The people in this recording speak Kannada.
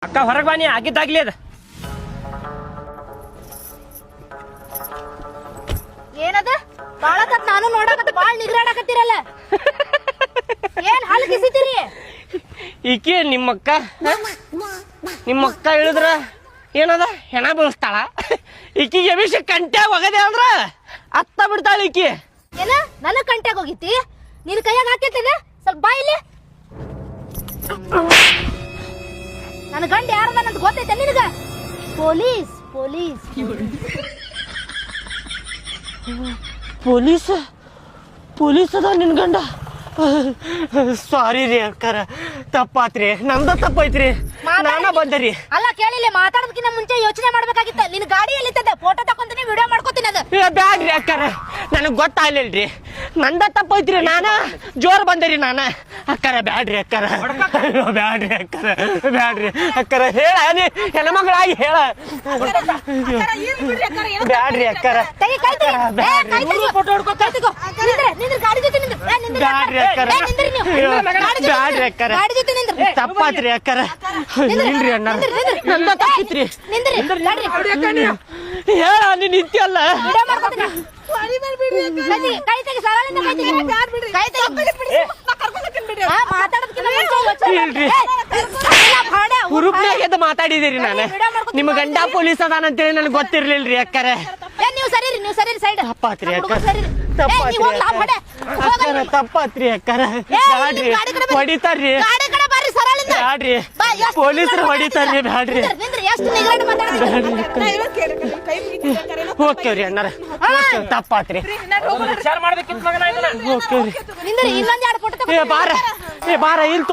ಅಕ್ಕ ಹೊರಗೆ ಬಾನಿ ಆಗಿದ್ದಾಗ್ಲಿ ಅದ ಏನದ ಬಾಳಕತ್ ನಾನು ನೋಡಕತ್ತ ಬಾಳ್ ನಿಗ್ರಾಡಕತ್ತೀರಲ್ಲ ಏನ್ ಹಾಲು ಕಿಸಿತೀರಿ ಈಕಿ ನಿಮ್ಮಕ್ಕ ಹೇಳಿದ್ರ ಏನದ ಹೆಣ ಬೀಳಿಸ್ತಾಳ ಈಕಿಗೆ ಅಭಿಷೇಕ್ ಕಂಟ್ಯಾಗ ಹೋಗದೆ ಅಂದ್ರ ಅತ್ತ ಬಿಡ್ತಾಳ ಈಕಿ ಏನ ನನ್ನ ಕಂಟ್ಯಾಗ ಹೋಗಿತಿ ನಿನ್ ಕೈಯಾಗ ಹಾಕಿರ್ತೇನೆ ಸ್ವಲ್ಪ ಬಾಯಿಲಿ ನನ್ನ ಗಂಡ ಯಾರದ ಗೊತ್ತೈತೆ ನಿನಗ ಪೊಲೀಸ್ ಪೊಲೀಸ್ ಪೊಲೀಸ್ ಪೊಲೀಸ್ ಅದ ನಿನ್ ಗಂಡ ಸಾರಿ ರೀ ಅಕ್ಕಾರ ತಪ್ಪಾತ್ರಿ ನಮ್ದ ತಪ್ಪೈತ್ರಿ ನಾನ ಬಂದರಿ ಅಲ್ಲ ಕೇಳಿಲ್ಲ ಮಾತಾಡೋದಕ್ಕಿಂತ ಮುಂಚೆ ಯೋಚನೆ ಮಾಡ್ಬೇಕಾಗಿತ್ತ ನಿನ್ ಗಾಡಿ ಎಲ್ಲಿತ್ತದ ಫೋಟೋ ತಕೊಂತೀನಿ ವಿಡಿಯೋ ಮಾಡ್ಕೊತೀನಿ ಅದು ಬ್ಯಾಡ್ರಿ ಅಕ್ಕಾರ ನನಗ್ ಗೊತ್ತಾಗ್ಲಿಲ್ರಿ ನಂದ ತಪ್ಪೈತ್ರಿ ನಾನ ಜೋರ್ ಬಂದರಿ ನಾನ ಅಕ್ಕಾರ ಬ್ಯಾಡ್ರಿ ಅಕ್ಕಾರ ಬ್ಯಾಡ್ರಿ ಅಕ್ಕಾರ ಬ್ಯಾಡ್ರಿ ಅಕ್ಕಾರ ಹೇಳ ನೀ ಹೆಣ್ಮಗಳಾಗಿ ಹೇಳ ಬ್ಯಾಡ್ರಿ ಅಕ್ಕಾರ ಫೋಟೋ ಗಾಡಿ ಜೊತೆ ಬ್ಯಾಡ್ರಿ ಅಕ್ಕಾರ ಬ್ಯಾಡ್ರಿ ಅಕ್ಕಾರ ತಪ್ಪಾತ್ರಿ ಅಕ್ಕಾರ ಇಲ್ರಿ ಅಣ್ಣ ನಂದ ತಪ್ಪಿತ್ರಿ ಹೇಳ ನೀನ್ ನಿಂತಿಯಲ್ಲ ಹುರುಪ್ನಾಗ ಮಾತಾಡಿದಿರಿ ನಾನು ನಿಮ್ಮ ಗಂಡ ಪೊಲೀಸ್ ಅದಾನಂತೇಳಿ ನನಗೆ ಗೊತ್ತಿರ್ಲಿಲ್ರಿ ಅಕ್ಕಾರ ನೀವು ಸರಿ ಸೈಡ್ ತಪ್ಪಾತ್ರಿ ಅಕ್ಕಾರ ತಪ್ಪಾತ್ರಿ ಅಕ್ಕಾರ ಬ್ಯಾಡ್ರಿ ಹೊಡಿತಾರ್ರಿ ಬ್ಯಾಡ್ರಿ ಪೊಲೀಸರು ಹೊಡಿತಾರ್ರಿ ಬ್ಯಾಡ್ರಿ ಹೋಗ್ತೇವ್ರಿ ಅಣ್ಣಾರ ತಪ್ಪಾತ್ರಿ ಇನ್ನೊಂದ್ ಎರಡು ಫೋಟೋ ಬಾರ ಇಲ್ಲಿ